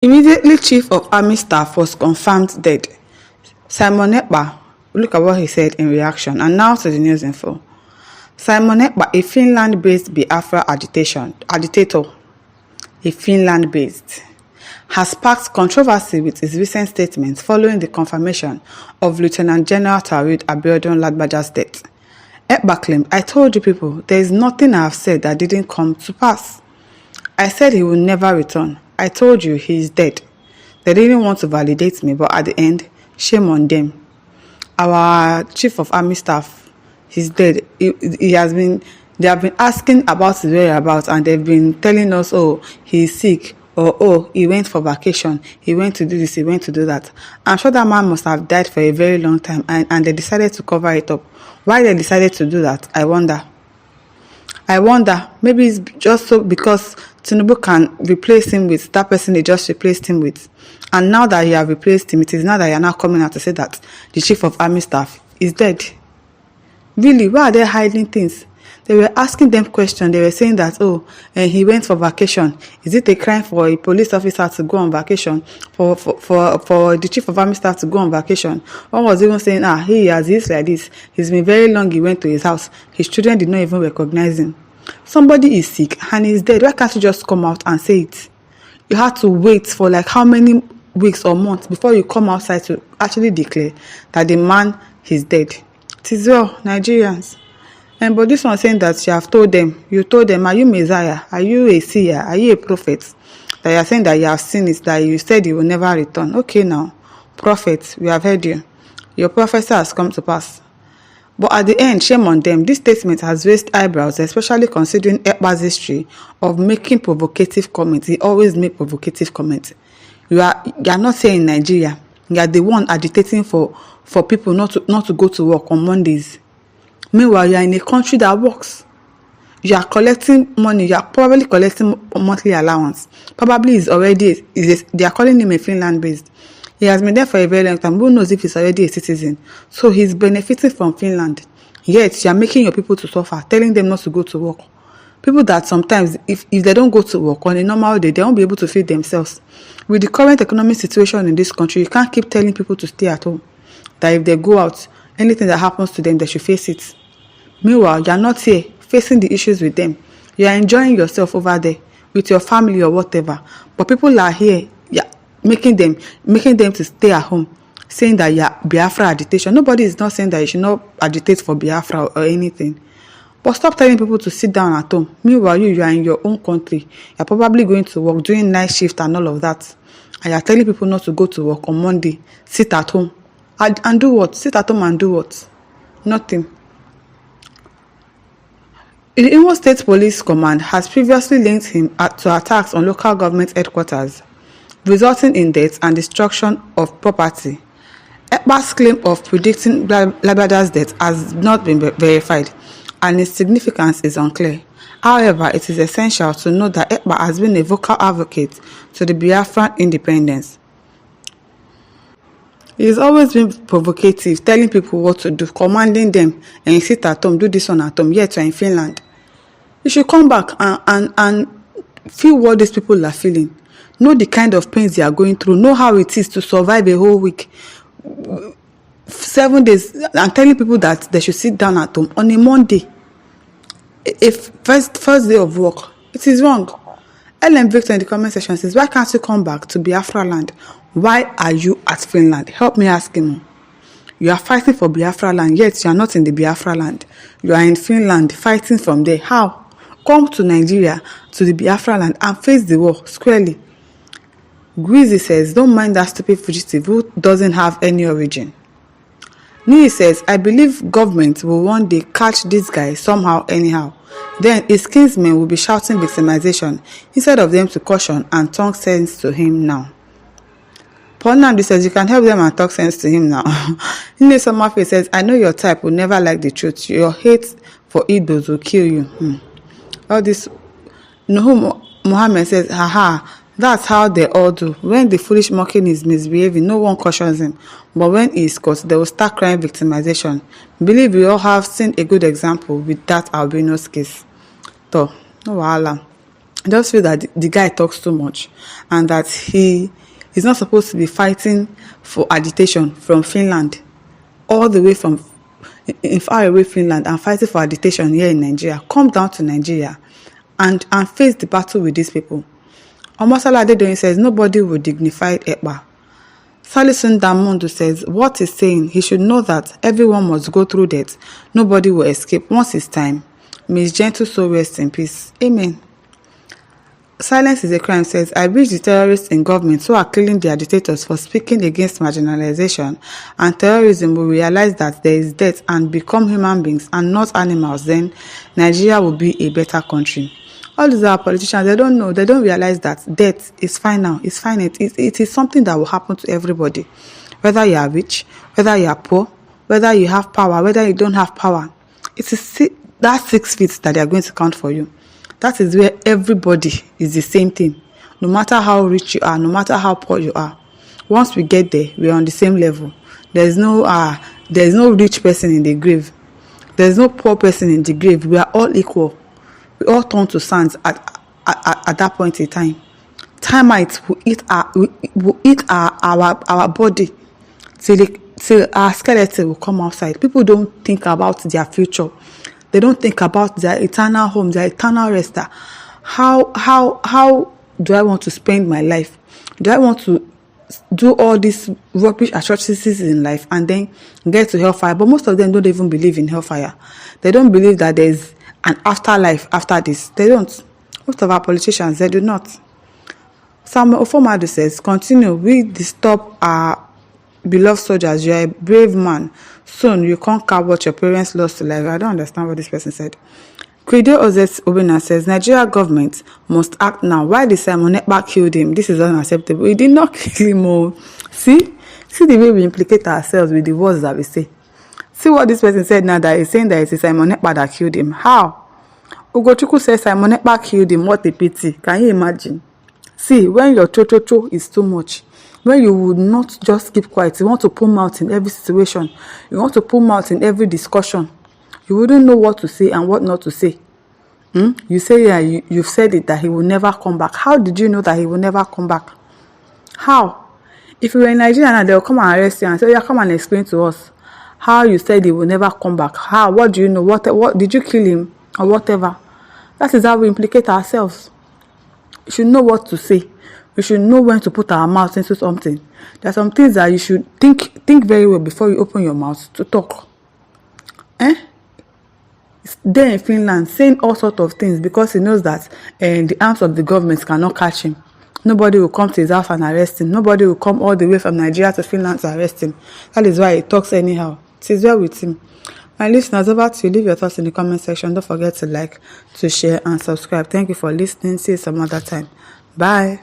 Immediately, Chief of Army Staff was confirmed dead. Simon Ekpa, look at what he said in reaction. And now to the news info. Simon Ekpa, a Finland-based Biafra agitator, a Finland-based, has sparked controversy with his recent statements following the confirmation of Lieutenant General Tarid Abiodun Lagbaja's death. Ekpa claimed, "I told you people, there is nothing I have said that didn't come to pass. I said he will never return. I told you he is dead. They didn't want to validate me, but at the end, shame on them. Our Chief of Army Staff, he's dead. They have been asking about his whereabouts, and they've been telling us, oh, he's sick, or oh, he went for vacation, he went to do this, he went to do that." I'm sure that man must have died for a very long time, and they decided to cover it up. Why they decided to do that, I wonder. Maybe it's just so because Tinubu can replace him with that person they just replaced him with. And now that you have replaced him, it is now that you are now coming out to say that the Chief of Army Staff is dead. Really, why are they hiding things? They were asking them questions. They were saying that, oh, he went for vacation. Is it a crime for a police officer to go on vacation? For the Chief of Army Staff to go on vacation? One was even saying, he has this like this. It's been very long he went to his house. His children did not even recognize him. Somebody is sick and he's dead. Why can't you just come out and say it? You had to wait for like how many weeks or months before you come outside to actually declare that the man is dead. It is well, Nigerians. But this one saying that you told them, are you Messiah? Are you a seer? Are you a prophet? That you are saying that you have seen it, that you said you will never return. Okay now, prophet, we have heard you. Your prophecy has come to pass. But at the end, shame on them. This statement has raised eyebrows, especially considering Ekpa's history of making provocative comments. He always makes provocative comments. You are not here in Nigeria. You are the one agitating for people not to go to work on Mondays. Meanwhile, you are in a country that works. You are collecting money. You are probably collecting monthly allowance. Probably they are calling him a Finland-based. He has been there for a very long time. Who knows if he's already a citizen? So he's benefiting from Finland. Yet you are making your people to suffer, telling them not to go to work. People that sometimes, if they don't go to work on a normal day, they won't be able to feed themselves. With the current economic situation in this country, you can't keep telling people to stay at home. That if they go out, anything that happens to them, they should face it. Meanwhile, you are not here facing the issues with them. You are enjoying yourself over there with your family or whatever. But people are here, making them to stay at home, saying that you are Biafra agitation. Nobody is not saying that you should not agitate for Biafra or anything. But stop telling people to sit down at home. Meanwhile, you are in your own country. You are probably going to work, doing night shift and all of that. And you are telling people not to go to work on Monday. Sit at home. And do what? Sit at home and do what? Nothing. The Imo State Police Command has previously linked him to attacks on local government headquarters, resulting in death and destruction of property. Ekpa's claim of predicting Lagbaja's death has not been verified, and its significance is unclear. However, it is essential to note that Ekpa has been a vocal advocate to the Biafran independence. He has always been provocative, telling people what to do, commanding them, and sit at home, do this one at home, yet you're in Finland. You should come back and feel what these people are feeling. Know the kind of pains they are going through. Know how it is to survive a whole week. 7 days. I'm telling people that they should sit down at home on a Monday. If first day of work. It is wrong. LM Victor in the comment section says, why can't you come back to Biafra land? Why are you at Finland? Help me ask him. You are fighting for Biafra land, yet you are not in the Biafra land. You are in Finland fighting from there. How? Come to Nigeria, to the Biafra land, and face the war squarely. Greasy says, don't mind that stupid fugitive who doesn't have any origin. Nii says, I believe government will one day catch this guy somehow anyhow. Then his kinsmen will be shouting victimization instead of them to caution and talk sense to him now. Paul Nandi says, you can help them and talk sense to him now. Nne Somafe says, I know your type will never like the truth. Your hate for Idos will kill you. All this. Nuhu Muhammad says, haha, that's how they all do. When the foolish mocking is misbehaving, no one cautions him. But when he is caught, they will start crying victimization. Believe we all have seen a good example with that albino's case. So, no wahala. I just feel that the guy talks too much, and that he is not supposed to be fighting for agitation from Finland, all the way from in far away Finland, and fighting for agitation here in Nigeria. Come down to Nigeria and face the battle with these people. Omosala Adedoyin says nobody will dignify Ekpa. Salisun Damondo says what he's saying, he should know that everyone must go through death. Nobody will escape once it's time. Miss Gentle so rest in peace. Amen. Silence is a crime says, I wish the terrorists in government who are killing the agitators for speaking against marginalization and terrorism will realize that there is death and become human beings and not animals. Then Nigeria will be a better country. All these are politicians, they don't know, they don't realize that death is final, it's finite. It is something that will happen to everybody. Whether you are rich, whether you are poor, whether you have power, whether you don't have power. It is that 6 feet that they are going to count for you. That is where everybody is the same thing. No matter how rich you are, no matter how poor you are. Once we get there, we are on the same level. There is no rich person in the grave. There is no poor person in the grave. We are all equal. We all turn to sands at that point in time. Termites will eat our body till our skeleton will come outside. People don't think about their future. They don't think about their eternal home, their eternal rest. How do I want to spend my life? Do I want to do all these rubbish atrocities in life and then get to hellfire? But most of them don't even believe in hellfire. They don't believe that there's an afterlife after this. They don't. Most of our politicians, they do not. Samuel Ofomadu says, continue. We disturb our beloved soldiers. You are a brave man. Soon you conquer what your parents lost to life. I don't understand what this person said. Credo Ozet Obina says, Nigeria government must act now. Why did Simon Ekpa killed him? This is unacceptable. He did not kill him. Oh. See the way we implicate ourselves with the words that we say. See what this person said now, that he's saying that it is Simon Ekpa that killed him. How? Ugochukwu says Simon Ekpa killed him. What a pity. Can you imagine? See, when your cho is too much, when you would not just keep quiet, you want to put mouth in every situation, you want to put mouth in every discussion, you wouldn't know what to say and what not to say. You say, yeah, you've said it, that he will never come back. How did you know that he will never come back? How? If you were in Nigeria now, they'll come and arrest you and say, yeah, come and explain to us how you said he will never come back. How? What do you know? What did you kill him or whatever? That is how we implicate ourselves. You should know what to say. We should know when to put our mouth into something. There are some things that you should think very well before you open your mouth to talk. There in Finland, saying all sorts of things because he knows that the arms of the government cannot catch him. Nobody will come to his house and arrest him. Nobody will come all the way from Nigeria to Finland to arrest him. That is why he talks anyhow. It is well with him. My listeners, over to you. Leave your thoughts in the comment section. Don't forget to like, to share, and subscribe. Thank you for listening. See you some other time. Bye.